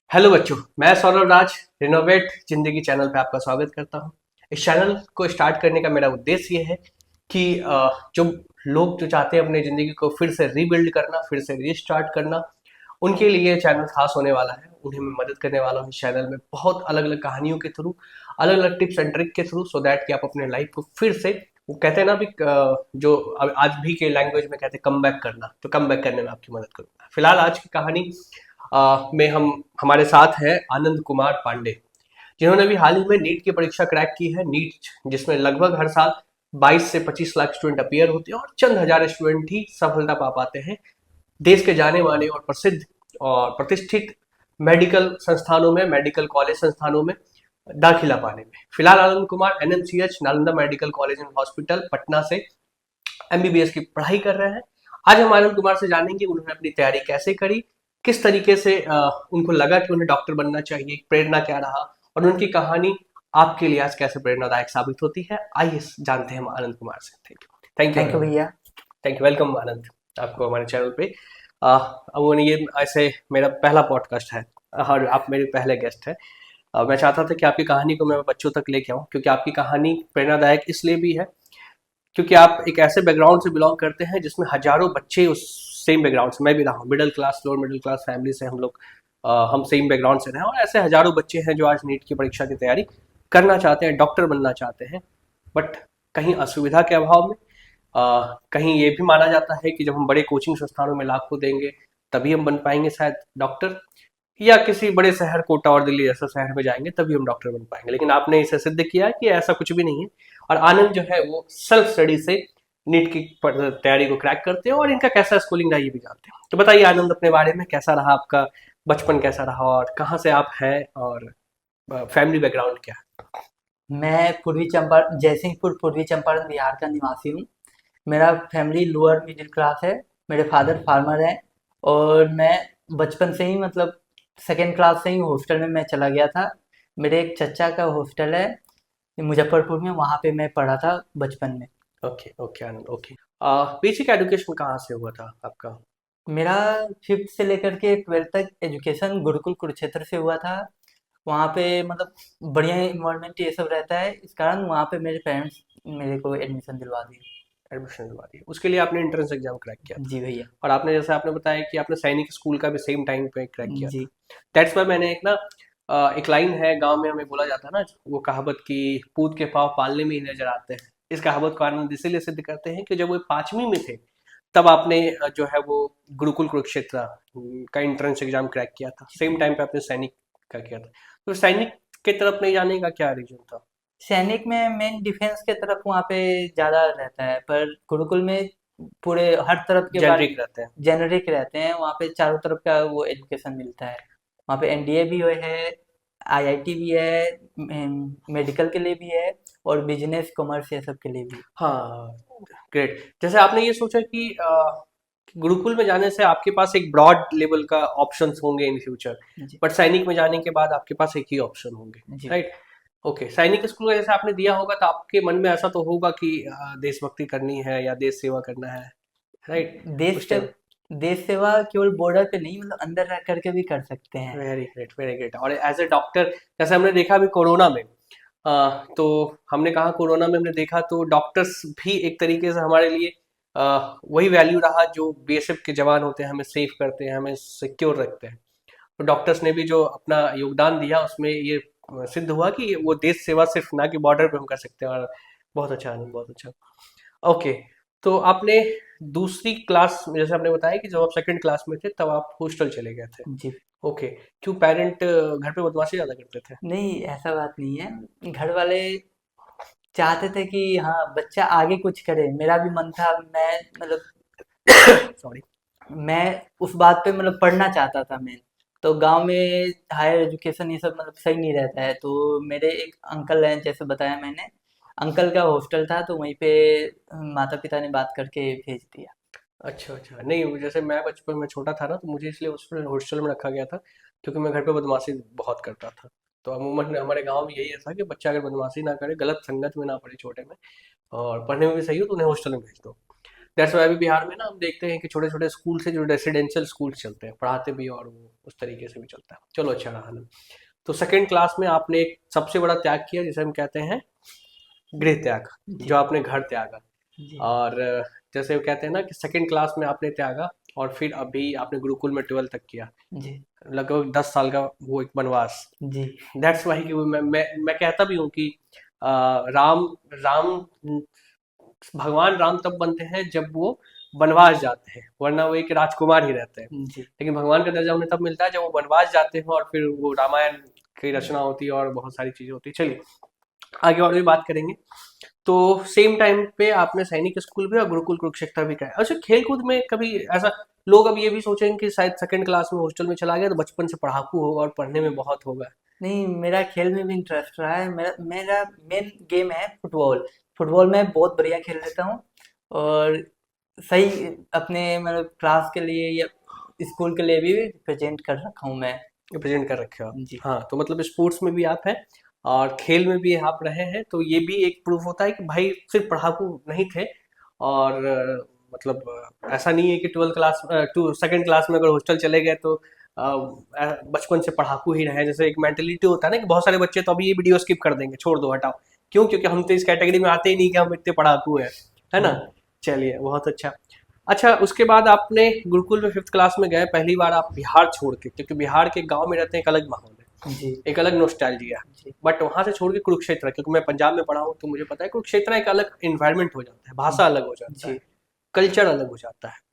Hello बच्चों, मैं सौरभ राज renovate जिंदगी चैनल पे आपका स्वागत करता हूँ। इस चैनल को स्टार्ट करने का मेरा उद्देश्य ये है कि जो लोग जो चाहते हैं अपनी ज़िंदगी को फिर से रीबिल्ड करना, फिर से रीस्टार्ट करना, उनके लिए ये चैनल खास होने वाला है। उन्हें मैं मदद करने वाला हूँ इस चैनल में बहुत अलग अलग कहानियों के थ्रू, अलग अलग टिप्स एंड ट्रिक के थ्रू, सो दैट कि आप अपने लाइफ को फिर से, वो कहते हैं ना भी, जो आज भी के लैंग्वेज में कहते हैं कम बैक करना, तो कम बैक करने में आपकी मदद करूंगा। फिलहाल आज की कहानी में हम हमारे साथ है आनंद कुमार पांडे, जिन्होंने भी हाल ही में नीट की परीक्षा क्रैक की है। नीट जिसमें लगभग हर साल 22 से 25 लाख स्टूडेंट अपियर होते हैं और चंद हजार स्टूडेंट ही सफलता पा पाते हैं देश के जाने माने और प्रसिद्ध और प्रतिष्ठित मेडिकल संस्थानों में, मेडिकल कॉलेज संस्थानों में दाखिला पाने में। फिलहाल Anand Kumar NMCH Nalanda medical college and hospital Patna से एमबीबीएस की पढ़ाई कर रहे हैं। आज हम आनंद कुमार से जानेंगे उन्होंने अपनी तैयारी कैसे करी, किस तरीके से उनको लगा कि उन्हें डॉक्टर बनना चाहिए, प्रेरणा क्या रहा, और उनकी कहानी आपके लिए आज कैसे प्रेरणादायक साबित होती है। आइए जानते हैं हम आनंद कुमार से। Thank you. Thank you thank you Anand. भैया। थैंक यू, वेलकम आनंद आपको हमारे चैनल पे। अब ये ऐसे मेरा पहला पॉडकास्ट है और आप मेरे पहले गेस्ट हैं। मैं चाहता था कि आपकी कहानी को मैं बच्चों तक लेके आऊँ, क्योंकि आपकी कहानी प्रेरणादायक इसलिए भी है क्योंकि आप एक ऐसे बैकग्राउंड से बिलोंग करते हैं जिसमें हजारों बच्चे उस सेम बैकग्राउंड से, मैं भी रहा हूँ middle class, lower middle class family से, हम लोग हम सेम बैकग्राउंड से रहे हैं, और ऐसे हजारों बच्चे हैं जो आज नीट की परीक्षा की तैयारी करना चाहते हैं, डॉक्टर बनना चाहते हैं, बट कहीं असुविधा के अभाव में, कहीं ये भी माना जाता है कि जब हम बड़े कोचिंग संस्थानों में लाखों देंगे तभी हम बन पाएंगे शायद डॉक्टर, या किसी बड़े शहर कोटा और दिल्ली जैसा शहर में जाएंगे तभी हम डॉक्टर बन पाएंगे। लेकिन आपने इसे सिद्ध किया है कि ऐसा कुछ भी नहीं है, और आनंद जो है वो सेल्फ स्टडी से नीट की तैयारी को क्रैक करते हैं, और इनका कैसा स्कूलिंग रहा ये भी जानते हैं। तो बताइए आनंद, अपने बारे में कैसा रहा आपका बचपन, कैसा रहा, और कहाँ से आप हैं, और फैमिली बैकग्राउंड क्या है। मैं पूर्वी चंपारण जयसिंहपुर पूर्वी चंपारण बिहार का निवासी हूँ। मेरा फैमिली लोअर मिडिल क्लास है। मेरे फादर फार्मर हैं और मैं बचपन से ही मतलब सेकेंड क्लास से ही हॉस्टल में मैं चला गया था। मेरे एक चचा का हॉस्टल है मुजफ्फरपुर में, वहाँ पे मैं पढ़ा था बचपन में। ओके ओके आनंद, ओके। बेसिक एजुकेशन कहाँ से हुआ था आपका। मेरा फिफ्थ से लेकर के ट्वेल्थ तक एजुकेशन गुरुकुल कुरुक्षेत्र से हुआ था। वहाँ पे मतलब बढ़िया इन्वायरमेंट ये सब रहता है, इस कारण वहाँ पे मेरे पेरेंट्स मेरे को एडमिशन दिलवा दिए। एडमिशन दिलवा दी, उसके लिए आपने एंट्रेंस एग्जाम क्रैक किया था, जी भैया। और आपने जैसे आपने बताया कि आपने सैनिक स्कूल का भी सेम टाइम पे क्रैक किया जी। था। दैट्स वाई मैंने एक ना, एक लाइन है गांव में हमें बोला जाता है ना, वो कहावत की पूत के पाँव पालने में ही नजर आते हैं। इस कहावत को आनंद इसीलिए सिद्ध करते हैं कि जब वो 5वीं में थे तब आपने जो है वो गुरुकुल कुरुक्षेत्र का एंट्रेंस एग्जाम क्रैक किया था, सेम टाइम पे आपने सैनिक का किया था। तो सैनिक की तरफ नहीं जाने का क्या रीजन था। सैनिक में मेन डिफेंस के तरफ वहाँ पे ज़्यादा रहता है, पर गुरुकुल में पूरे हर तरफ के बारे जेनरिक रहते हैं। जेनरिक रहते हैं। वहाँ पे चारों तरफ का वो एजुकेशन मिलता है। वहाँ पे एनडीए भी है, आईआईटी भी है, मेडिकल के लिए भी है और बिजनेस कॉमर्स ये सब के लिए भी। हाँ, ग्रेट। जैसे आपने ये सोचा कि गुरुकुल में जाने से आपके पास एक ब्रॉड लेवल का ऑप्शंस होंगे इन फ्यूचर, जी। बट सैनिक में जाने के बाद आपके पास एक ही ऑप्शन होंगे, जी। राइट। ओके, सैनिक स्कूल का जैसे आपने दिया होगा तो आपके मन में ऐसा तो होगा कि देशभक्ति करनी है या देश सेवा करना है, राइट। देश उस से टाइम। देश सेवा केवल बॉर्डर पे नहीं, मतलब अंदर रह करके भी कर सकते हैं। Very great, very great. और एज ए डॉक्टर, जैसे हमने देखा अभी कोरोना में, तो हमने कहा कोरोना में हमने देखा तो डॉक्टर्स भी एक तरीके से हमारे लिए वही वैल्यू रहा जो बीएसएफ के जवान होते हैं, हमें सेफ करते हैं, हमें सिक्योर रखते हैं। तो डॉक्टर्स ने भी जो अपना योगदान दिया उसमें ये सिद्ध हुआ कि वो देश सेवा सिर्फ ना कि बॉर्डर पे हम कर सकते हैं। और बहुत अच्छा आनंद, बहुत अच्छा। ओके, तो आपने दूसरी क्लास में, जैसे आपने बताया कि जब आप सेकंड क्लास में थे तब आप हॉस्टल चले गए थे। जी। ओके, क्यों, पेरेंट घर पे बदमाशी ज्यादा करते थे। नहीं, ऐसा बात नहीं है। घर वाले चाहते थे कि हाँ बच्चा आगे कुछ करे। मेरा भी मन था, मैं मतलब सॉरी। मैं उस बात पे मतलब पढ़ना चाहता था मैं। तो गांव में हायर एजुकेशन ये सब मतलब सही नहीं रहता है, तो मेरे एक अंकल हैं, जैसे बताया मैंने, अंकल का हॉस्टल था तो वहीं पे माता पिता ने बात करके भेज दिया। अच्छा अच्छा, नहीं वो जैसे मैं बचपन में छोटा था ना तो मुझे इसलिए हॉस्टल हॉस्टल में रखा गया था क्योंकि मैं घर पे बदमाशी बहुत करता था। तो अमूमन हमारे गांव में यही था कि बच्चा अगर बदमाशी ना करे, गलत संगत में ना पड़े छोटे में, और पढ़ने में भी सही हो तो उन्हें हॉस्टल में भेज दो। दैट्स वाई भी बिहार में ना हम देखते हैं कि छोटे छोटे स्कूल से जो रेसिडेंशियल स्कूल चलते हैं, पढ़ाते भी और वो उस तरीके से भी चलता है। चलो अच्छा रहा ना। तो सेकंड क्लास में आपने एक सबसे बड़ा त्याग किया जिसे हम कहते हैं गृह त्याग, जो जी आपने घर त्यागा। जी और जैसे वो कहते हैं ना कि सेकंड क्लास में आपने त्यागा और फिर अभी आपने गुरुकुल में 12 तक किया, जी लगभग 10 साल का वो एक वनवास। जी दैट्स वाई कि मैं कहता भी हूँ कि राम राम भगवान राम तब बनते हैं जब वो वनवास जाते हैं, वरना वो एक राजकुमार ही रहते हैं। जी लेकिन भगवान का दर्जा उन्हें तब मिलता है जब वो वनवास जाते हैं और फिर वो रामायण की रचना होती है और बहुत सारी चीजें होती है। चलिए आगे और भी बात करेंगे। तो सेम टाइम पे आपने सैनिक स्कूल भी और गुरुकुल कुरुक्षेत्र भी कराया। अच्छा, खेल कूद में कभी ऐसा लोग अब ये भी सोचेंगे कि शायद सेकंड क्लास में हॉस्टल में चला गया तो बचपन से पढ़ाकू होगा और पढ़ने में बहुत होगा। नहीं, मेरा खेल में भी इंटरेस्ट रहा है। मेरा मेरा मेन गेम है फुटबॉल। फुटबॉल मैं बहुत बढ़िया खेल लेता हूँ और सही अपने मतलब क्लास के लिए या स्कूल के लिए भी रिप्रेजेंट कर रखा हूँ मैं। प्रेजेंट कर रखे हो आप। जी हाँ, तो मतलब स्पोर्ट्स में भी आप हैं और खेल में भी आप रहे हैं, तो ये भी एक प्रूफ होता है कि भाई सिर्फ पढ़ाकू नहीं थे। और मतलब ऐसा नहीं है कि 12 क्लास टू सेकंड क्लास में अगर हॉस्टल चले गए तो बचपन से पढ़ाकू ही रहे। जैसे एक मेंटेलिटी होता है ना कि बहुत सारे बच्चे तो अभी ये वीडियो स्किप कर देंगे, छोड़ दो हटाओ, क्यों? क्योंकि हम तो इस कैटेगरी में आते ही नहीं कि हम इतने पढ़ाकू हैं, है ना? हाँ चलिए बहुत अच्छा। अच्छा, उसके बाद आपने गुरुकुल में 5th क्लास में गए, पहली बार आप बिहार छोड़ के, क्योंकि बिहार के गांव में रहते हैं एक अलग माहौल है, जी एक अलग नोस्टैल्जिया। जी बट वहां से छोड़ के कुरुक्षेत्र, क्योंकि मैं पंजाब में पढ़ा हूँ तो मुझे पता है कुरुक्षेत्र एक अलग इन्वायरमेंट हो जाता है, भाषा अलग हो जाता है, जी कल्चर अलग हो जाता है।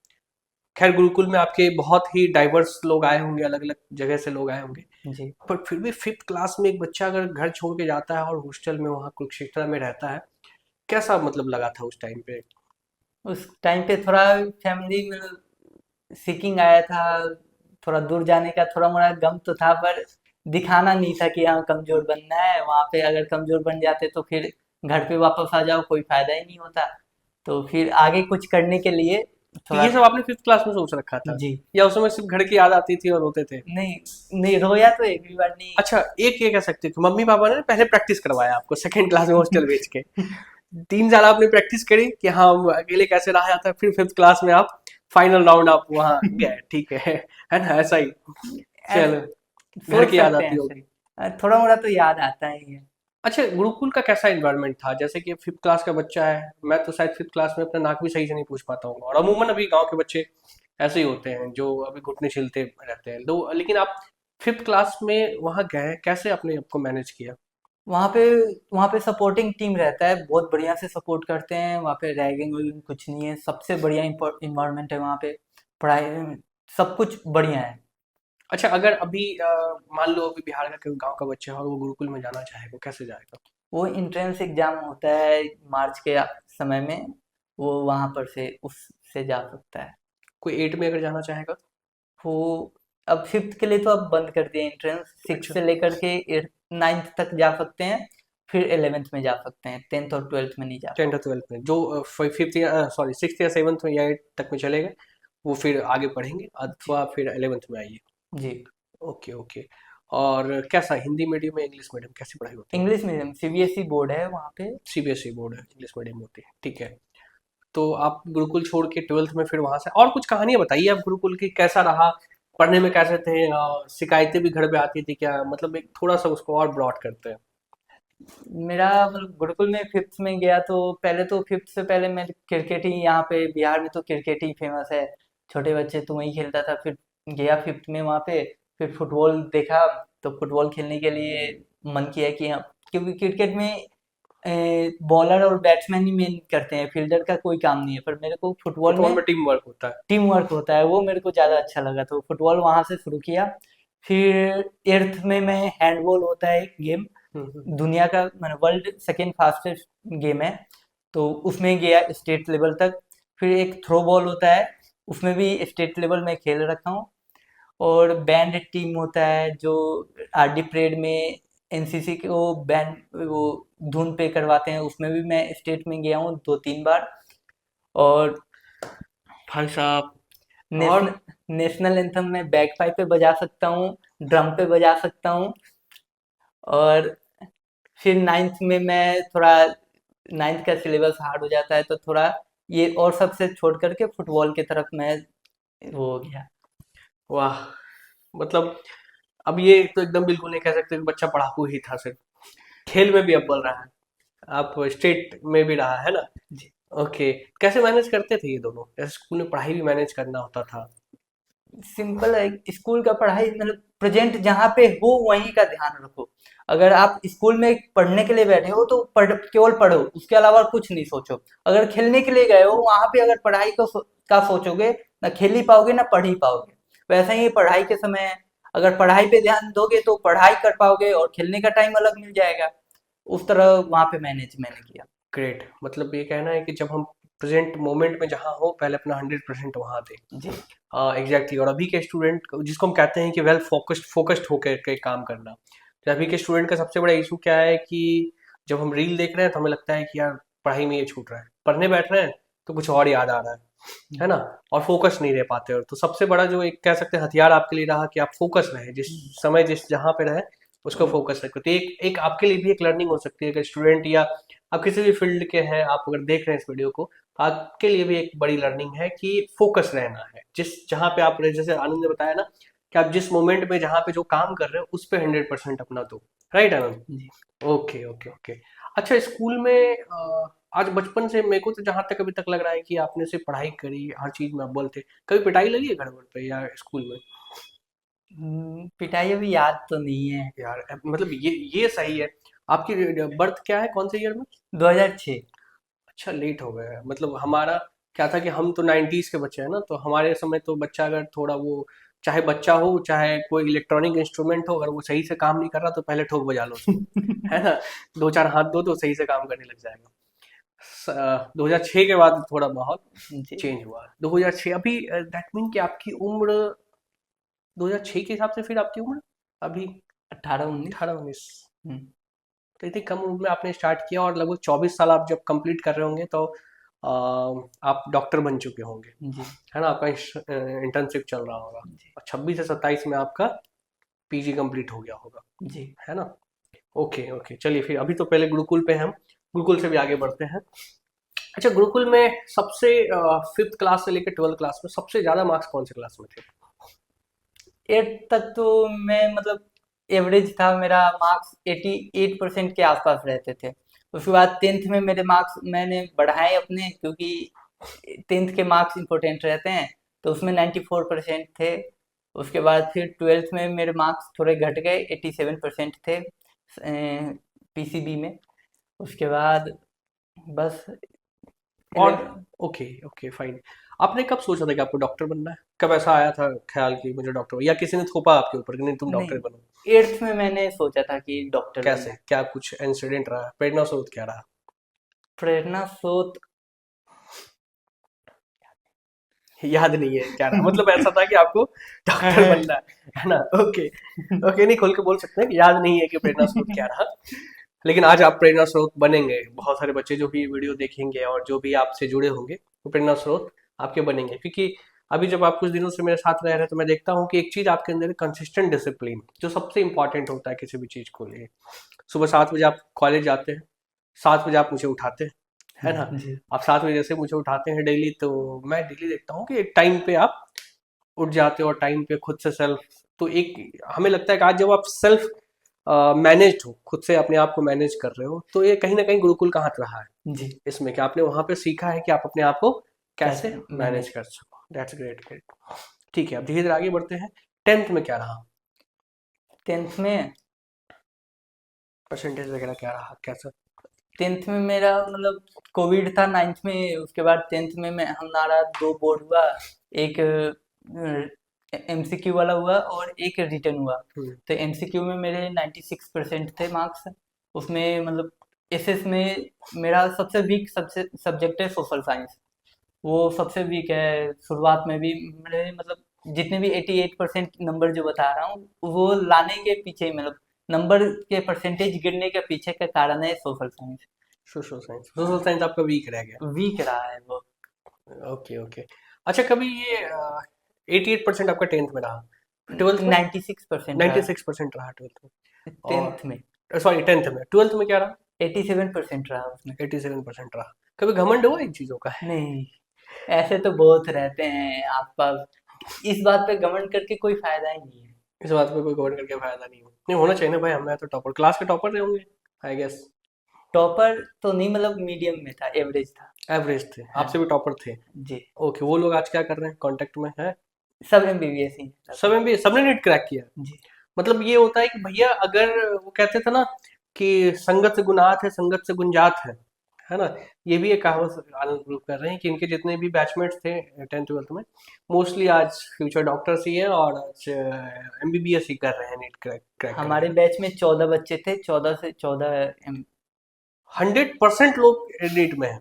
खैर गुरुकुल में आपके बहुत ही डाइवर्स लोग आए होंगे, अलग अलग जगह से लोग आए होंगे, जी। पर फिर भी 5th क्लास में एक बच्चा अगर घर छोड़ के जाता है और हॉस्टल में वहाँ कुरुक्षेत्र में रहता है, कैसा मतलब लगा था उस टाइम पे? उस टाइम पे थोड़ा फैमिली में सीकिंग आया था, थोड़ा दूर जाने का थोड़ा मोड़ा गम तो था, पर दिखाना नहीं था कि हाँ कमजोर बनना है। वहां पे अगर कमजोर बन जाते तो फिर घर पे वापस आ जाओ, कोई फायदा ही नहीं होता। तो फिर आगे कुछ करने के लिए तो थोड़ा। ये सब आपने 5th क्लास में सोच रखा था, जी या उस समय सिर्फ घर की याद आती थी और रोते थे? नहीं, नहीं रोया तो एक भी बार अच्छा, एक ये कह सकते हो मम्मी पापा ने पहले प्रैक्टिस करवाया आपको सेकंड क्लास में हॉस्टल भेज के, नहीं। 3 साल आपने प्रैक्टिस करी कि हाँ अकेले कैसे रहा जाता है, फिर 5th क्लास में आप फाइनल राउंड आप वहाँ गए, ठीक है ना? ऐसा ही। चलो, घर सोच की याद सकते आती हैं होगी। ऐसे। थोड़ा मोड़ा तो याद आता ही है। अच्छा, गुरुकुल का कैसा एनवायरनमेंट था? जैसे कि 5th क्लास का बच्चा है, मैं तो शायद 5th क्लास में अपना नाक भी सही से नहीं पूछ पाता हूँ, और अमूमन अभी गांव के बच्चे ऐसे ही होते हैं जो अभी घुटने छिलते रहते हैं तो। लेकिन आप 5th क्लास में वहाँ गए, कैसे अपने आप को मैनेज किया? वहाँ पे वहाँ पे सपोर्टिंग टीम रहता है, बहुत बढ़िया से सपोर्ट करते हैं। वहाँ पे रैगिंग वैगिंग कुछ नहीं है, सबसे बढ़िया इन्वायरमेंट है वहाँ पे। पढ़ाई सब कुछ बढ़िया है। अच्छा, अगर अभी मान लो अभी बिहार का कोई गांव का बच्चा है और वो गुरुकुल में जाना चाहे, वो कैसे जाएगा? वो एंट्रेंस एग्जाम होता है मार्च के समय में, वो वहाँ पर से उससे जा सकता है। कोई 8 में अगर जाना चाहेगा? वो अब फिफ्थ के लिए तो अब बंद कर दिया एंट्रेंस, सिक्स अच्छा, से लेकर के एट नाइन्थ तक जा सकते हैं। फिर 11th में जा सकते हैं, 10th और 12th में नहीं जा 10th और सकते। 12th में जो 5th या सॉरी 6th या 7th में या 8 तक में चलेगा, वो फिर आगे पढ़ेंगे जी अथवा फिर 11th में आइए। जी। Okay okay. और कैसा, हिंदी मीडियम या इंग्लिश मीडियम, कैसी पढ़ाई होती है? इंग्लिश मीडियम सीबीएसई बोर्ड है वहाँ पे। सीबीएसई बोर्ड है, इंग्लिश मीडियम होती है, ठीक है। तो आप गुरुकुल छोड़ के 12th में फिर वहां से और कुछ कहानियां बताइए आप गुरुकुल की, कैसा रहा? पढ़ने में कैसे थे? शिकायतें भी घर पे आती थी क्या? मतलब एक थोड़ा सा उसको और ब्रॉड करते हैं। मेरा मतलब गुरुकुल में फिफ्थ में गया तो पहले तो फिफ्थ से पहले मैं क्रिकेट ही, यहाँ पे बिहार में तो क्रिकेट ही फेमस है, छोटे बच्चे तो वही खेलता था। फिर गया फिफ्थ में वहाँ पे, फिर फुटबॉल देखा तो फुटबॉल खेलने के लिए मन किया कि हाँ, क्योंकि क्रिकेट में बॉलर और बैट्समैन ही मेन करते हैं, फील्डर का कोई काम नहीं है। पर मेरे को फुटबॉल फुटबॉल में में टीम वर्क होता है। टीम वर्क होता है, वो मेरे को ज़्यादा अच्छा लगा, तो फुटबॉल वहाँ से शुरू किया। फिर एट्थ में मैं हैंडबॉल होता है एक गेम, हम्म। दुनिया का मतलब वर्ल्ड सेकेंड फास्टेस्ट गेम है, तो उसमें गया स्टेट लेवल तक। फिर एक थ्रो बॉल होता है, उसमें भी स्टेट लेवल में खेल रखा हूँ। और बैंड टीम होता है जो आरडी परेड में एनसीसी को बैंड वो धुन पे करवाते हैं, उसमें भी मैं स्टेट में गया हूँ 2-3 बार। और भाई साहब। और नेशनल नेशनल एंथम में बैक पाइप पे बजा सकता हूँ, ड्रम पे बजा सकता हूँ। और फिर नाइन्थ में मैं थोड़ा, नाइन्थ का सिलेबस हार्ड हो जाता है तो थोड़ा ये और सबसे छोड़ करके फुटबॉल की तरफ मैं वो हो गया। वाह, मतलब अब ये तो एकदम बिल्कुल नहीं कह सकते कि बच्चा पढ़ाकू ही था सिर्फ, खेल में भी अव्वल रहा है, आप स्टेट में भी रहा है ना। जी। ओके, कैसे मैनेज करते थे ये दोनों, जैसे स्कूल में पढ़ाई भी मैनेज करना होता था। सिंपल है, स्कूल का पढ़ाई मतलब प्रेजेंट जहाँ पे हो वहीं का ध्यान रखो। अगर आप स्कूल में पढ़ने के लिए बैठे हो तो केवल पढ़ो, उसके अलावा कुछ नहीं सोचो। अगर खेलने के लिए गए हो वहां पे अगर पढ़ाई का सोचोगे, ना खेल ही पाओगे ना पढ़ ही पाओगे। वैसे ही पढ़ाई के समय है, अगर पढ़ाई पे ध्यान दोगे तो पढ़ाई कर पाओगे और खेलने का टाइम अलग मिल जाएगा। उस तरह वहां पे मैनेज मैंने किया। ग्रेट, मतलब ये कहना है कि जब हम प्रेजेंट मोमेंट में जहाँ हो पहले अपना 100% वहाँ दें। जी। एग्जैक्टली, और अभी के स्टूडेंट जिसको हम कहते हैं कि वेल फोकस्ड होकर के काम करना, तो अभी के स्टूडेंट का सबसे बड़ा इशू क्या है कि जब हम रील देख रहे हैं तो हमें लगता है कि यार पढ़ाई में ये छूट रहा है, पढ़ने बैठ रहे हैं तो कुछ और याद आ रहा है ना, और फोकस नहीं रह पाते हो। तो सबसे बड़ा जो एक कह सकते हैं हथियार आपके लिए रहा कि आप फोकस रहे, जिस समय जिस जहाँ पे रहे उसको फोकस रखो। तो एक आपके लिए भी एक लर्निंग हो सकती है, अगर स्टूडेंट या आप किसी भी फील्ड के हैं, आप अगर देख रहे हैं इस वीडियो को, आपके लिए भी एक बड़ी लर्निंग है कि फोकस रहना है, जिस जहाँ पे आप, जैसे आनंद ने बताया ना कि आप जिस मोमेंट में जहाँ पे जो काम कर रहे हो उस पे 100% अपना दो। राइट आनंद? जी। Okay okay okay. अच्छा, स्कूल में आज बचपन से मेरे को तो जहाँ तक अभी तक लग रहा है कि आपने सिर्फ पढ़ाई करी, हर चीज में अव्वल थे, कभी पिटाई लगी है घर वर पे या स्कूल में? पिटाई अभी याद तो नहीं है। यार मतलब ये सही है। आपकी बर्थ क्या है, कौन से ईयर में? 2006। अच्छा, लेट हो गया है। मतलब हमारा क्या था कि हम तो 90s के बच्चे हैं ना, तो हमारे समय तो बच्चा अगर थोड़ा वो, चाहे बच्चा हो चाहे कोई इलेक्ट्रॉनिक इंस्ट्रूमेंट हो, अगर वो सही से काम नहीं कर रहा तो पहले ठोक बजा लो उसको, है ना, दो चार हाथ दो तो सही से काम करने लग जाएगा। 2006 के बाद थोड़ा माहौल जी। चेंज हुआ। 2006 अभी, दैट मीन कि आपकी उम्र 2006 के हिसाब से, फिर आपकी उम्र अभी 18-19। 18-19, हम्म। तो इतनी कम उम्र में आपने स्टार्ट किया और लगभग 24 साल आप जब कंप्लीट कर रहे होंगे तो आप डॉक्टर बन चुके होंगे, जी। है ना, आपका इंटर्नशिप चल रहा होगा, जी। और 26 से 27 में आपका पीजी कंप्लीट हो गया होगा, जी। है ना। ओके ओके, चलिए फिर अभी तो पहले गुरुकुल पे हैं हम, गुरुकुल से भी आगे बढ़ते हैं। अच्छा, गुरुकुल में सबसे 5th क्लास से लेकर 12th क्लास में सबसे ज्यादा मार्क्स कौन से क्लास में थे? 8 तक तो मैं मतलब एवरेज था, मेरा मार्क्स 88% के आसपास रहते थे। उसके बाद 10th में मेरे मार्क्स मैंने बढ़ाए अपने, क्योंकि 10th के मार्क्स इम्पोर्टेंट रहते हैं, तो उसमें 94% थे। उसके बाद फिर 12th में मेरे मार्क्स थोड़े घट गए, 87% थे पीसीबी में। उसके बाद बस और 11। ओके ओके फाइन, आपने कब सोचा था कि आपको डॉक्टर बनना है, कब ऐसा आया था ख्याल कि मुझे डॉक्टर, या किसी ने थोपा आपके ऊपर कि नहीं तुम डॉक्टर नहीं, बनो? 8th में मैंने सोचा था कि डॉक्टर बनना कैसे, है। क्या कुछ इंसिडेंट रहा, प्रेरणा स्रोत क्या रहा? प्रेरणा स्रोत याद नहीं है क्या रहा, मतलब ऐसा था कि आपको डॉक्टर बनना है ना? ओके ओके, नहीं खोल के बोल सकते हैं कि याद नहीं है कि प्रेरणा स्रोत क्या रहा, लेकिन आज आप प्रेरणा स्रोत बनेंगे। बहुत सारे बच्चे जो भी ये वीडियो देखेंगे और जो भी आपसे जुड़े होंगे वो प्रेरणा स्रोत आपके बनेंगे, क्योंकि अभी जब आप कुछ दिनों से मेरे साथ रह रहे हैं तो मैं देखता हूँ कि एक चीज आपके अंदर है, कंसिस्टेंट डिसिप्लिन, जो सबसे इंपॉर्टेंट होता है किसी भी चीज को लिए। सुबह 7 बजे आप कॉलेज जाते हैं, 7 बजे आप मुझे उठाते हैं, है ना, जी। आप 7 बजे जैसे मुझे उठाते हैं डेली, तो मैं डेली देखता हूँ कि एक टाइम पे आप उठ जाते हो और टाइम पे खुद से सेल्फ, तो एक हमें लगता है कि आज जब आप सेल्फ मैनेज हो, खुद से अपने आप को मैनेज कर रहे हो, तो ये कहीं ना कहीं गुरुकुल का हाथ रहा है जी। इसमें, कि आपने वहां पे सीखा है कि आप अपने आप को कैसे कैसे मैनेज मैनेज। कर सको। That's great great. ठीक है, अब धीरे धीरे आगे बढ़ते हैं। 10th में क्या रहा, 10th में परसेंटेज वगैरह क्या रहा, कैसा? 10th में मेरा मतलब कोविड था 9th में। उसके बाद 10th में मैं हमारा दो बोर्ड हुआ, एक एमसीक्यू वाला हुआ और एक रिटर्न हुआ। हम्म। तो एमसीक्यू में मेरे 96% थे मार्क्स। उसमें मतलब एसएस में मेरा सबसे वीक सबसे सब्जेक्ट है सोशल साइंस। वो सबसे वीक है शुरुआत में भी। मेरे मतलब जितने भी 88% नंबर जो बता रहा हूँ वो लाने के पीछे मतलब नंबर के परसेंटेज गिरने के पीछे का कारण है social science. Social science, social हाँ, साइंस आपका वीक रह गया। वीक रहा है वो। Okay okay. अच्छा, कभी ये 88% आपका 10th में रहा, फिर 12th में? 96% रहा 96% रहा 12th में, 10th में। और सॉरी 10th में, 12th में क्या रहा? 87% रहा उसमें। 87% रहा। कभी घमंड हुआ इन चीजों का? नहीं, ऐसे तो बहुत रहते हैं आसपास। इस बात पे घमंड करके कोई फायदा ही नहीं है। इस बात पे कोई गौर करके फायदा नहीं हो, नहीं होना चाहिए ना भाई, हम तो टॉपर, क्लास के टॉपर रहे होंगे आई गेस। टॉपर तो नहीं, मतलब मीडियम में था, एवरेज था। एवरेज थे, हाँ आपसे भी टॉपर थे? जी। ओके, वो लोग आज क्या कर रहे हैं, कांटेक्ट में है? सब एमबीबीएस ही हैं सब सब। भी, सबने नीट क्रैक किया? जी। मतलब ये होता है कि भैया, अगर वो कहते थे ना कि संगत से गुनात है, संगत से गुंजात है ना? ये भी एक कहावत आनंद प्रूव कर रहे हैं कि इनके जितने भी बैचमेट्स थे 10th 12th में, मोस्टली आज फ्यूचर डॉक्टर्स ही हैं और आज एमबीबीएस ही कर रहे हैं नीट क्रैक क्रैक हमारे करके। बैच में 14 बच्चे थे, 14 से 14 100% लोग नीट में हैं?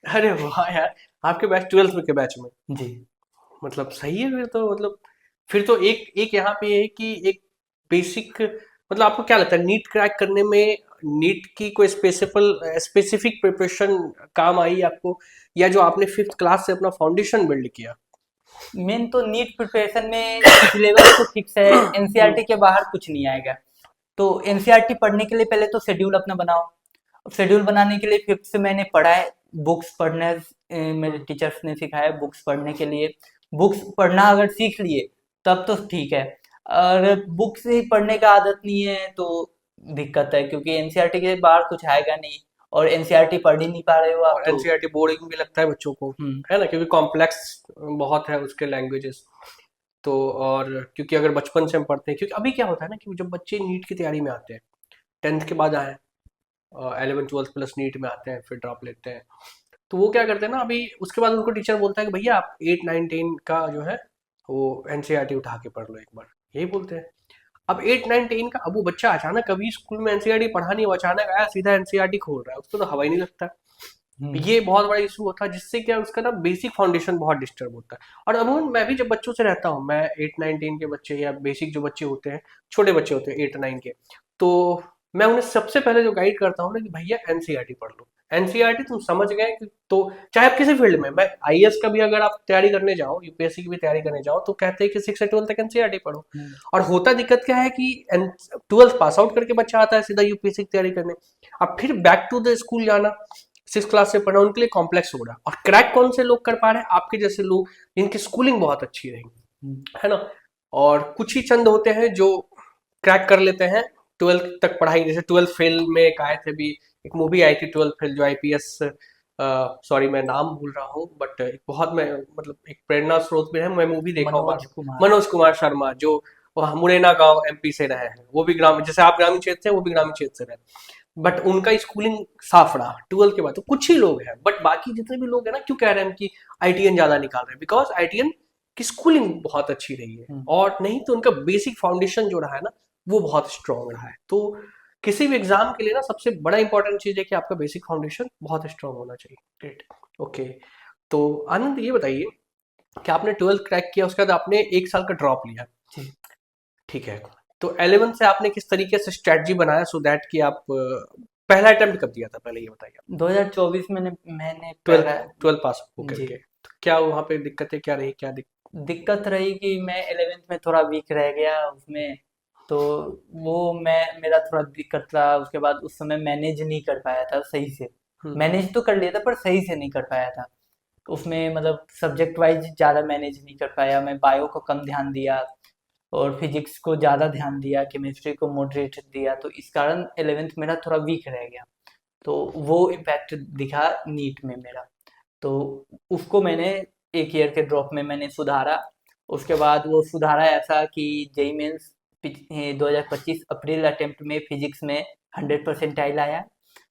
अरे वाह यार, आपके बैच 12th में के बैच में? जी। मतलब सही है फिर तो, मतलब फिर तो एक एक यहाँ पे है कि एक बेसिक, मतलब आपको क्या लगता है नीट क्रैक करने में, नीट की कोई स्पेसिफिक प्रिपरेशन काम आई आपको, या जो आपने 5th क्लास से अपना फाउंडेशन बिल्ड किया? मेन तो नीट प्रिपरेशन में सिलेबस तो फिक्स है, एनसीईआरटी के बाहर कुछ नहीं आएगा। तो एनसीईआरटी पढ़ने के लिए पहले तो शेड्यूल अपना बनाओ। शेड्यूल बनाने के लिए फिफ्थ से मैंने पढ़ा है, बुक्स पढ़ने मेरे टीचर्स ने सिखाया बुक्स पढ़ने के लिए। बुक्स पढ़ना अगर सीख लिए तब तो ठीक है, और बुक्स ही पढ़ने का आदत नहीं है तो दिक्कत है, क्योंकि एनसीईआरटी के बाहर कुछ आएगा नहीं और एनसीईआरटी पढ़ ही नहीं पा रहे हो आप और तो। एनसीईआरटी बोर्डिंग भी लगता है बच्चों को, हम्म। है ना, क्योंकि कॉम्प्लेक्स बहुत है उसके लैंग्वेजेस। तो और क्योंकि अगर बचपन से हम पढ़ते हैं, क्योंकि अभी क्या होता है ना कि जब बच्चे नीट की तैयारी में आते हैं, 10th के बाद आए, 11th 12th प्लस नीट में आते हैं, फिर ड्रॉप लेते हैं, तो वो क्या करते हैं ना, अभी उसके बाद उनको टीचर बोलता है कि भैया आप 8 9 10 का जो है वो एनसीईआरटी उठा के पढ़ लो एक बार, यही बोलते हैं। अब 8 9 10 का, अब वो बच्चा अचानक कभी स्कूल में एनसीईआरटी पढ़ा नहीं, वो अचानक आया सीधा एनसीईआरटी खोल रहा है, उसको तो हवा ही नहीं लगता। हम्म। ये बहुत बड़ा इशू होता है, जिससे क्या उसका ना बेसिक फाउंडेशन बहुत डिस्टर्ब होता है। और अमूमन मैं भी जब बच्चों से रहता हूँ, मैं 8 9 10 के बच्चे या बेसिक जो बच्चे होते हैं, छोटे बच्चे होते हैं 8 9 के, तो मैं उन्हें सबसे पहले जो गाइड करता हूँ ना कि भैया एनसीईआरटी पढ़ लो। एनसीईआरटी तुम समझ गए तो चाहे आप किसी फील्ड में, मैं आईएएस का भी अगर आप तैयारी करने जाओ, यूपीएससी की भी तैयारी करने जाओ, तो कहते हैं कि 6 से 12 तक एनसीईआरटी पढ़ो। हम्म। और होता दिक्कत क्या है कि 12th पास आउट करके बच्चा आता है सीधा यूपीएससी की तैयारी करने, अब फिर बैक टू द स्कूल जाना, 6 क्लास से पढ़ना उनके लिए कॉम्प्लेक्स हो रहा है। और क्रैक कौन से लोग कर पा रहे हैं? आपके जैसे लोग जिनकी स्कूलिंग बहुत अच्छी रही, हम्म। है ना। और कुछ ही चंद होते हैं जो क्रैक कर लेते हैं 12th तक पढ़ाई, जैसे 12th फेल में एक आए थे भी, एक मूवी आई थी 12th फेल, जो आईपीएस, सॉरी मैं नाम भूल रहा हूँ, बट एक बहुत, मैं मतलब एक प्रेरणा स्रोत भी है, मैं मूवी देखा हूँ बार। मनोज कुमार। मनोज कुमार शर्मा, जो वह मुरैना गांव एमपी से रहे हैं, वो भी ग्रामीण, जैसे आप ग्रामीण क्षेत्र से, वो भी ग्रामीण क्षेत्र से रहे, बट उनका स्कूलिंग साफ रहा 12th के बाद। तो कुछ ही लोग हैं, बट बाकी जितने भी लोग हैं ना, क्यों कह रहे हैं हम कि आईटीएन ज्यादा निकाल रहे हैं? बिकॉज आईटीएन की स्कूलिंग बहुत अच्छी रही है, हम्म। और नहीं तो उनका बेसिक फाउंडेशन जो रहा है ना, वो बहुत स्ट्रांग रहा है। तो किसी भी एग्जाम के लिए ना सबसे बड़ा इंपॉर्टेंट चीज है कि आपका बेसिक फाउंडेशन बहुत स्ट्रांग होना चाहिए। Great, okay. तो आनंद ये बताइए कि आपने 12th क्रैक किया, उसके बाद आपने 1 साल का ड्रॉप लिया, जी। ठीक है, तो 11th से आपने किस तरीके से स्ट्रेटजी बनाया सो दैट कि आप पहला अटेम्प्ट कब दिया था, पहले ये बताइए आप। 2024 में मैंने ट्वेल्थ पहला। ट्वेल्थ पास होकर जी। के, तो क्या वहाँ पे दिक्कतें क्या रही, क्या दिक्कत रही कि मैं 11th में थोड़ा वीक रह गया उसमें, तो वो मैं मेरा थोड़ा दिक्कत रहा। उसके बाद उस समय मैनेज नहीं कर पाया था सही से। मैनेज तो कर लिया था पर सही से नहीं कर पाया था उसमें, मतलब सब्जेक्ट वाइज ज़्यादा मैनेज नहीं कर पाया। मैं बायो को कम ध्यान दिया और फिजिक्स को ज़्यादा ध्यान दिया, केमिस्ट्री को मॉडरेट दिया, तो इस कारण 11th मेरा थोड़ा वीक रह गया। तो वो इम्पैक्ट दिखा नीट में मेरा। तो उसको मैंने एक ईयर के ड्रॉप में मैंने सुधारा। उसके बाद वो सुधारा ऐसा कि जेई मेंस 2025 अप्रैल अटेम्प्ट में फिजिक्स में 100 परसेंटाइल आया।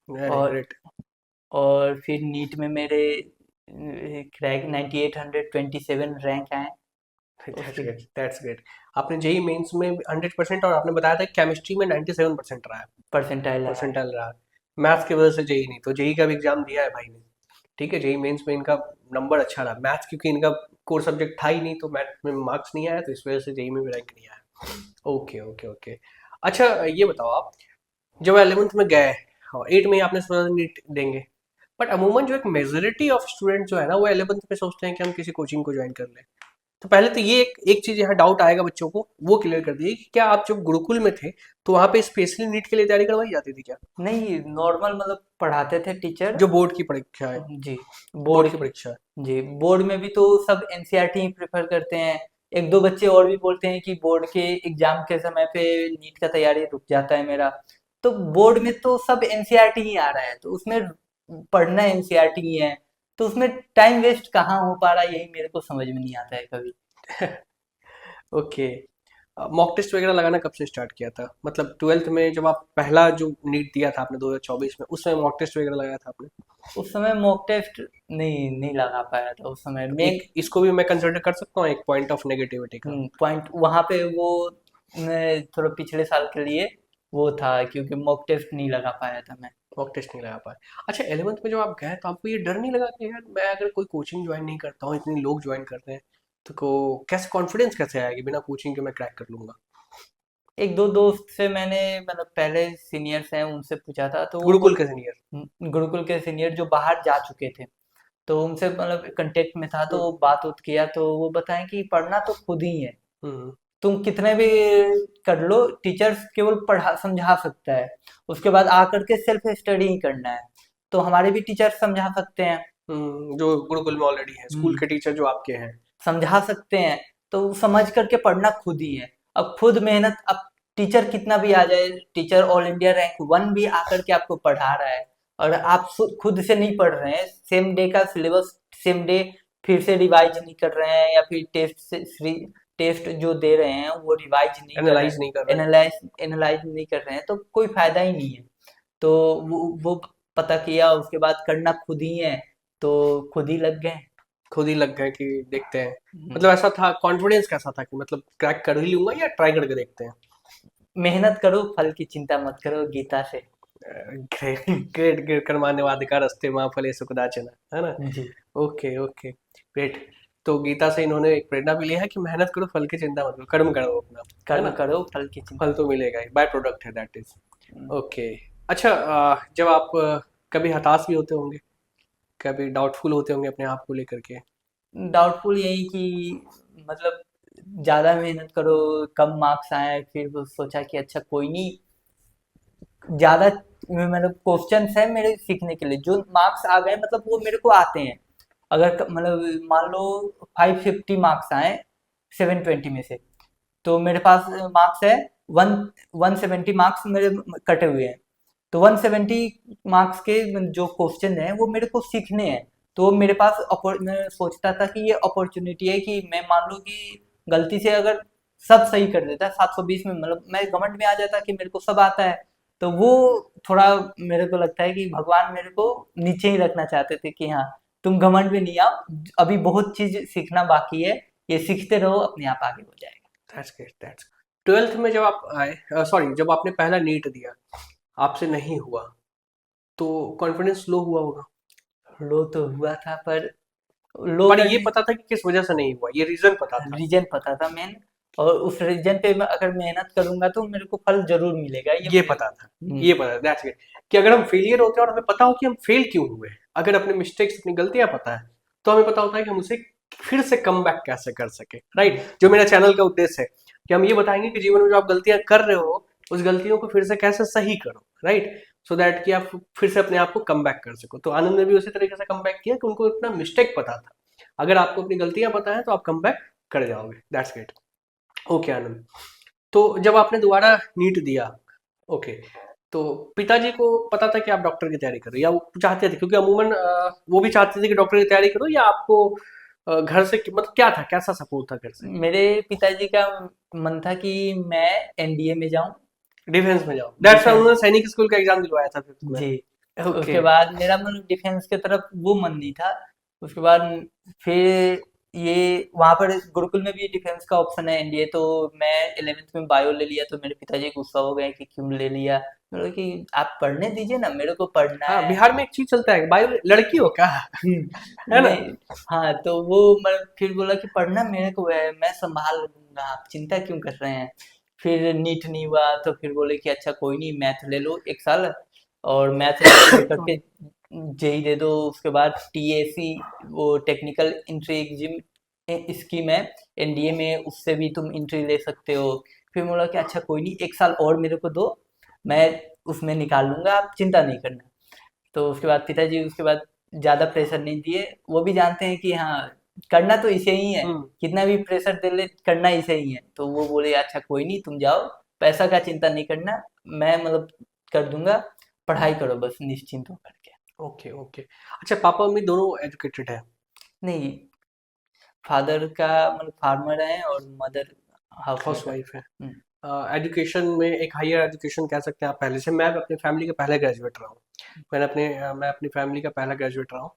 वेरी और ग्रेट, और फिर नीट में मेरे क्रैक 9827 रैंक आए दैट्स उसके। Great, that's great. आपने जेई मेंस में 100%, और आपने बताया था केमिस्ट्री में 97% रहा है, परसेंटाइल आया है। परसेंटाइल रहा है। मैथ्स की वजह से जेई नहीं, तो जेई का भी एग्जाम दिया है भाई ने, ठीक है। जेई मेंस में इनका नंबर अच्छा रहा, मैथ्स क्योंकि इनका कोर सब्जेक्ट था ही नहीं, तो मैथ में मार्क्स नहीं आया, तो इस वजह से जेई में भी रैंक नहीं आया। Okay okay okay. अच्छा ये बताओ आप, जब 11th में गए और 8 में ही आपने सोचा नीट देंगे, बट अमूमन जो एक मेजोरिटी ऑफ स्टूडेंट जो है ना, वो 11th में सोचते हैं कि हम किसी कोचिंग को ज्वाइन कर लें, तो पहले तो ये एक चीज यहाँ डाउट आएगा बच्चों को, वो क्लियर कर दिए कि क्या आप जब गुरुकुल में थे तो वहां पे स्पेशली नीट के लिए तैयारी करवाई जाती थी क्या? नहीं, नॉर्मल मतलब पढ़ाते थे टीचर। जो बोर्ड की परीक्षा है, जी, बोर्ड बोर्ड की की। परीक्षा है। जी, बोर्ड में भी तो सब एनसीईआरटी ही प्रेफर करते हैं। एक दो बच्चे और भी बोलते हैं कि बोर्ड के एग्जाम के समय पे नीट का तैयारी रुक जाता है मेरा। तो बोर्ड में तो सब एनसीईआरटी ही आ रहा है, तो उसमें पढ़ना एनसीईआरटी ही है, तो उसमें टाइम वेस्ट कहाँ हो पा रहा है, यही मेरे को समझ में नहीं आता है कभी। ओके। मॉक टेस्ट वगैरह लगाना कब से स्टार्ट किया था, मतलब ट्वेल्थ में जब आप पहला जो नीट दिया था आपने 2024 में, उस समय मॉक टेस्ट वगैरह लगाया था आपने? उस समय मॉक टेस्ट नहीं लगा पाया था उस समय। मेन एक इसको भी मैं कंसिडर कर सकता हूँ एक पॉइंट ऑफ नेगेटिविटी का। पॉइंट वहाँ पे वो मैं थोड़ा पिछले साल के लिए वो था, क्योंकि मॉक टेस्ट नहीं लगा पाया था मैं। मॉक टेस्ट नहीं लगा पाए। अच्छा 11th में जब आप गए तो आपको ये डर नहीं लगा कि यार मैं अगर कोई कोचिंग ज्वाइन नहीं करता हूँ, इतने लोग ज्वाइन करते हैं, तो को कैसे कॉन्फिडेंस कैसे आएगा कि बिना कोचिंग के मैं क्रैक कर लूंगा? एक दो दोस्त से मैंने मतलब पहले सीनियर्स हैं उनसे पूछा था, तो वो गुरुकुल के सीनियर? गुरुकुल के सीनियर जो बाहर जा चुके थे, तो उनसे मतलब कांटेक्ट में था, तो हम्म। बात उत किया, तो वो बताएं कि पढ़ना तो खुद ही है। हम्म। तुम कितने भी कर लो, टीचर्स केवल पढ़ा समझा सकता है, उसके बाद आकर के सेल्फ स्टडी ही करना है। तो हमारे भी टीचर्स समझा सकते हैं। जो गुरुकुल में ऑलरेडी है, स्कूल हम्म, के टीचर जो आपके हैं। समझा सकते हैं, तो समझ करके पढ़ना खुद ही है। अब खुद मेहनत, अब टीचर कितना भी आ जाए, टीचर ऑल इंडिया रैंक 1 भी आकर के आपको पढ़ा रहा है, और आप खुद से नहीं पढ़ रहे हैं, सेम डे का सिलेबस सेम डे फिर से रिवाइज नहीं कर रहे हैं, या फिर टेस्ट जो दे रहे हैं वो रिवाइज नहीं कर रहे एनालाइज हैं, नहीं कर रहे हैं। एनालाइज नहीं कर रहे हैं, तो कोई फायदा ही नहीं है। तो वो पता किया, उसके बाद करना खुद ही है, तो खुद ही लग गए। खुद ही लग गए कि देखते हैं, हम्म, मतलब ऐसा था, कॉन्फिडेंस कैसा था कि मतलब क्रैक कर ही लूंगा या ट्राई करके देखते हैं? मेहनत करो, फल की चिंता मत करो, गीता से। ग्रेट ग्रेट ग्रेट कर्माण्य वाधिका रस्ते माँ फले सुखदाचन, है ना? जी, ओके ओके, ग्रेट। तो गीता से इन्होंने एक प्रेरणा भी लिया है कि मेहनत करो, फल की चिंता मत करो, कर्म करो अपना, है कर्म ना? करो, फल की चिंता फल मत तो मिलेगा ही, बाय प्रोडक्ट है दैट इज। करो। ओके। अच्छा जब आप कभी हताश भी होते होंगे, कभी डाउटफुल होते होंगे अपने आप को लेकर के? डाउटफुल यही कि मतलब ज्यादा मेहनत करो, कम मार्क्स आए, फिर वो सोचा कि अच्छा कोई नहीं, ज्यादा मतलब क्वेश्चंस है मेरे सीखने के लिए, जो मार्क्स आ गए मतलब वो मेरे को आते हैं। अगर मतलब मान लो 550 मार्क्स आए 720 में से, तो मेरे पास मार्क्स है वन 170 मार्क्स मेरे कटे हुए हैं। तो 170 मार्क्स के जो क्वेश्चन है वो मेरे को सीखने हैं। तो वो मेरे पास मैं सोचता था कि ये अपॉर्चुनिटी है कि मैं मान लो कि गलती से अगर सब सही कर देता 720 में, मतलब मैं घमंड में आ जाता कि मेरे को सब आता है, तो वो थोड़ा मेरे को लगता है कि भगवान मेरे को नीचे ही रखना चाहते थे कि हाँ, तुम घमंड में नहीं आओ, अभी बहुत चीज सीखना बाकी है, ये सीखते रहो, अपने आप आगे हो जाएगा। That's great, that's. ट्वेल्थ में जब आप आए, सॉरी जब आपने पहला नीट दिया, आपसे नहीं हुआ, तो कॉन्फिडेंस लो हुआ होगा। लो तो हुआ था, पर लो पर ये करने पता था कि किस वजह से नहीं हुआ, ये रीजन पता था। रीजन पता था मेन, और उस रीजन पे मैं अगर मेहनत करूंगा तो मेरे को फल जरूर मिलेगा, ये ये मुझे। पता था, ये पता था, दैट्स ग्रेट। कि अगर हम फेलियर होते हैं और हमें पता हो कि हम फेल क्यों हुए, अगर अपने मिस्टेक्स अपनी गलतियां पता है, तो हमें पता होता है कि हम उसे फिर से कम बैक कैसे कर सके, राइट? जो मेरा चैनल का उद्देश्य है कि हम ये बताएंगे कि जीवन में जो आप गलतियां कर रहे हो, उस गलतियों को फिर से कैसे सही करो, राइट? सो दैट कि आप फिर से अपने आप को कम बैक कर सको। तो आनंद ने भी उसी तरीके से कम बैक किया कि उनको अपना मिस्टेक पता था। अगर आपको अपनी गलतियां पता है तो आप कम बैक कर जाओगे, दैट्स ग्रेट। ओके आनंद, तो जब आपने दोबारा नीट दिया, ओके, तो पिताजी को पता था कि आप डॉक्टर की तैयारी कर रहे हो, या वो चाहते थे, क्योंकि अमूमन वो भी चाहते थे कि डॉक्टर की तैयारी करो, या आपको घर से मतलब क्या था, कैसा सपोर्ट था घर से? मेरे पिताजी का मन था कि मैं एनडीए में जाऊं, डिफेंस में जाओ, दैट्स व्हाई डिफेंस। उन्होंने सैनिक स्कूल का एग्जाम दिलवाया था फिर जी, तुम्हें। ओके। उसके बाद मेरा मतलब डिफेंस की तरफ वो मन नहीं था। उसके बाद फिर ये वहां पर गुरुकुल में भी डिफेंस का ऑप्शन है एनडीए, तो मैं 11th में बायो ले लिया, तो मेरे पिताजी गुस्सा हो गए कि क्यों ले लिया। मैंने कहा कि आप पढ़ने दीजिए ना, मेरे को पढ़ना हाँ, है। बिहार में एक चीज चलता है, बायो लड़की हो क्या? है ना? नहीं, हाँ, तो वो मैं फिर बोला कि पढ़ना मेरे को है, मैं संभाल लूंगा, आप चिंता क्यों कर रहे हैं। फिर नीट नहीं हुआ, तो फिर बोले कि अच्छा कोई नहीं, मैथ ले लो 1 साल, और मैथ लेकर के जेई दे दो, उसके बाद टीएसी, वो टेक्निकल एंट्री स्कीम है एनडीए में, उससे भी तुम एंट्री ले सकते हो। फिर मैं बोला कि अच्छा कोई नहीं, 1 साल और मेरे को दो, मैं उसमें निकाल लूंगा, आप चिंता नहीं करना। तो उसके बाद पिताजी उसके बाद ज़्यादा प्रेशर नहीं दिए, वो भी जानते हैं कि हाँ करना तो इसे ही है, हम्म। कितना भी प्रेशर दे ले करना इसे ही है। तो वो बोले अच्छा कोई नहीं तुम जाओ, पैसा का चिंता नहीं करना, मैं मतलब कर दूंगा, पढ़ाई करो बस निश्चिंत होकर के। Okay okay. अच्छा, पापा मम्मी दोनों एजुकेटेड है? नहीं, फादर का मतलब फार्मर है और mother house house maker. Wife है। हम्म। एजुकेशन में एक हायर एजुकेशन कह सकते हैं आप पहले से। मैं अपनी फैमिली का पहला ग्रेजुएट रहा हूँ। मैं अपनी फैमिली का पहला ग्रेजुएट रहा हूँ।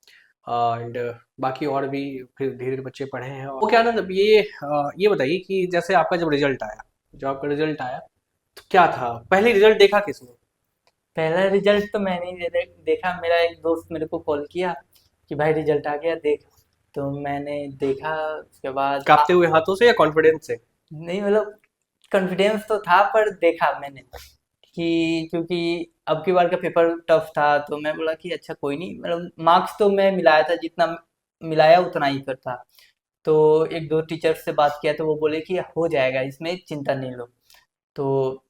एंड बाकी और भी फिर धीरे धीरे बच्चे पढ़े हैं। वो क्या ना, जब ये बताइए कि जैसे आपका जब रिजल्ट आया, जब आपका रिजल्ट आया तो क्या था, पहले रिजल्ट देखा किसने? पहला रिजल्ट तो मैंने ही देखा, मेरा एक दोस्त मेरे को कॉल किया कि भाई रिजल्ट आ गया देख। तो मैंने देखा, उसके बाद कांपते हुए हाथों से या कॉन्फिडेंस से? नहीं मतलब कॉन्फिडेंस तो था, पर देखा मैंने कि क्योंकि अब की बार का पेपर टफ था, तो मैं बोला कि अच्छा कोई नहीं, मतलब मार्क्स तो मैं मिलाया था, जितना मिलाया उतना ही करता। तो एक दो टीचर से बात किया तो वो बोले कि हो जाएगा, इसमें चिंता नहीं लो। तो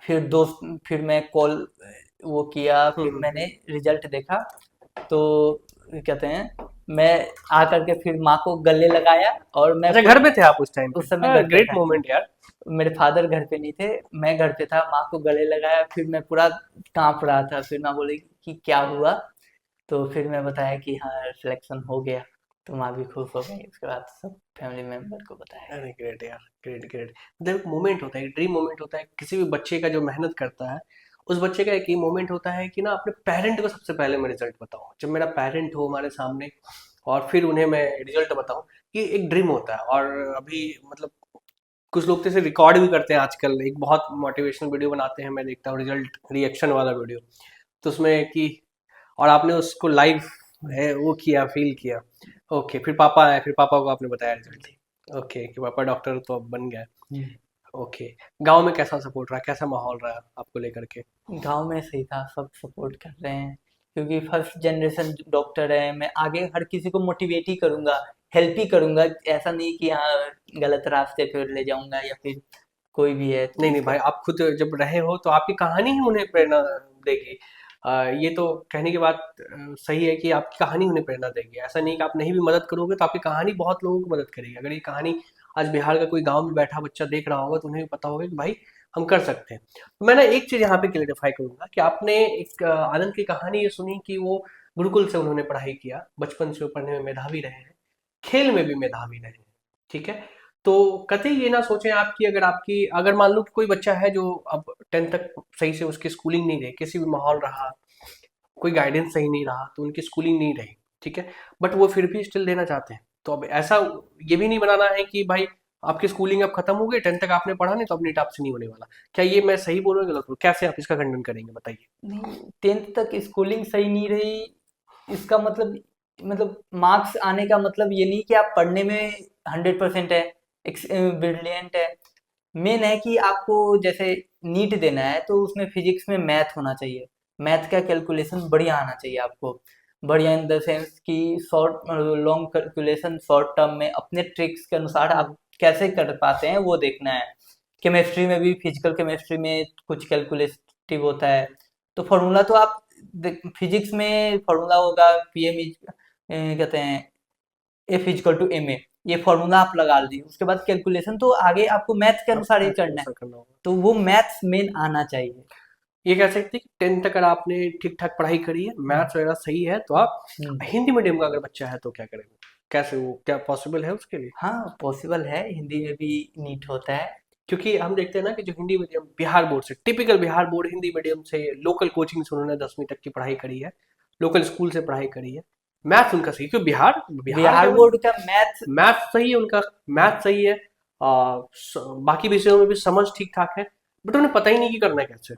फिर मैं कॉल वो किया, फिर हम्म। मैंने रिजल्ट देखा। तो कहते हैं, मैं आकर के फिर माँ को गले लगाया, और मैं अच्छा, घर खुद पे थे आप उस टाइम पे? उस समय हाँ, घर पे ग्रेट था। मोमेंट यार। मेरे फादर घर पे नहीं थे, मैं घर पे था, माँ को गले लगाया, फिर मैं पूरा कांप रहा था। फिर माँ बोली कि क्या हुआ, तो फिर मैं बताया कि हाँ सिलेक्शन हो गया। तो माँ भी खुश हो गई, उसके बाद सब फैमिली मेंबर को बताया अरे ग्रेट यार, ग्रेट ग्रेट। मतलब एक मोमेंट होता है, ड्रीम मोमेंट होता है किसी भी बच्चे का जो मेहनत करता है। उस बच्चे का एक ये मोमेंट होता है कि ना अपने पेरेंट को सबसे पहले मैं रिजल्ट बताऊं, जब मेरा पेरेंट हो हमारे सामने, और फिर उन्हें मैं रिजल्ट बताऊं। ये एक ड्रीम होता है। और अभी मतलब कुछ लोग तो इसे रिकॉर्ड भी करते हैं आजकल, एक बहुत मोटिवेशनल वीडियो बनाते हैं, मैं देखता हूँ रिजल्ट रिएक्शन वाला वीडियो। तो उसमें कि, और आपने उसको लाइव वो किया, फील किया। ओके, फिर पापा आए, फिर पापा को आपने बताया रिजल्ट। ओके, कि पापा डॉक्टर तो अब बन गए। है। ओके। गांव में कैसा सपोर्ट रहा, कैसा माहौल रहा आपको लेकर के? गांव में सही था, सब सपोर्ट कर रहे हैं, क्योंकि फर्स्ट जनरेशन डॉक्टर है। मैं आगे हर किसी को मोटिवेट ही करूंगा, हेल्प ही करूंगा, ऐसा नहीं कि हाँ गलत रास्ते पे ले जाऊंगा या फिर कोई भी है तो नहीं नहीं उसके भाई, आप खुद जब रहे हो तो आपकी कहानी ही उन्हें प्रेरणा देगी। ये तो कहने की बात सही है कि आपकी कहानी उन्हें प्रेरणा देगी। ऐसा नहीं कि आप नहीं भी मदद करोगे तो आपकी कहानी बहुत लोगों को मदद करेगी। अगर ये कहानी आज बिहार का कोई गांव में बैठा बच्चा देख रहा होगा तो उन्हें भी पता होगा कि भाई हम कर सकते हैं। तो मैं ना एक चीज यहाँ पे क्लेरिफाई करूंगा कि आपने एक आनंद की कहानी ये सुनी कि वो गुरुकुल से उन्होंने पढ़ाई किया, बचपन से वो पढ़ने में मेधावी रहे हैं, खेल में भी मेधावी रहे हैं। ठीक है। तो कतई ये ना सोचें आप कि अगर मान लो कि कोई बच्चा है जो अब 10th तक सही से उसकी स्कूलिंग नहीं रही, किसी भी माहौल रहा, कोई गाइडेंस सही नहीं रहा तो उनकी स्कूलिंग नहीं रही। ठीक है। बट वो फिर भी स्टिल देना चाहते हैं, तो अब ऐसा ये भी नहीं बनाना है कि भाई आपकी स्कूलिंग अब खत्म हो गई, 10th तक आपने पढ़ा नहीं तो अब नीट आपसे नहीं होने वाला। क्या ये मैं सही बोल रहा हूँ, गलत बोल, कैसे आप इसका खंडन करेंगे बताइए? नहीं, 10th तक स्कूलिंग सही नहीं रही, इसका मतलब मार्क्स आने का मतलब ये नहीं कि आप पढ़ने में 100% है, ब्रिलियंट है। मेन है कि आपको जैसे नीट देना है तो उसमें फिजिक्स में मैथ होना चाहिए, मैथ का कैलकुलेशन बढ़िया आना चाहिए आपको। बढ़िया इन द सेंस कि short long calculation short term में अपने ट्रिक्स के अनुसार आप हम्म। कैसे कर पाते हैं वो देखना है। केमिस्ट्री में भी, फिजिकल केमिस्ट्री में कुछ कैलकुलेटिव होता है, तो फॉर्मूला तो आप फिजिक्स में फॉर्मूला होगा, पीएम इज कहते हैं F equal to M A, ये फॉर्मूला आप लगा ली, उसके बाद कैलकुलेशन तो आगे आपको मैथ के हाँ, अनुसार ही मैथ के करना है। अनुसार करना होगा। तो वो मैथ्स मेन आना चाहिए। ये कह सकते हैं कि 10th तक अगर आपने ठीक ठाक पढ़ाई करी है, हम्म। मैथ्स वगैरह सही है, तो आप हम्म। हिंदी मीडियम का अगर बच्चा है तो क्या करेंगे? कैसे, वो क्या पॉसिबल है उसके लिए? हाँ पॉसिबल है, हिंदी में भी नीट होता है। क्योंकि हम देखते हैं ना कि जो हिंदी मीडियम बिहार बोर्ड से, typical Bihar board Hindi medium से, लोकल कोचिंग से उन्होंने 10वीं तक की पढ़ाई करी है, लोकल स्कूल से पढ़ाई करी है, मैथ्स उनका सही, क्योंकि बिहार बिहार है बिहार भाई। बोर्ड का मैथ्स। मैथ्स सही है उनका, मैथ सही है, बाकी विषयों में भी समझ ठीक ठाक है, बट उन्हें पता ही नहीं कि करना है कैसे।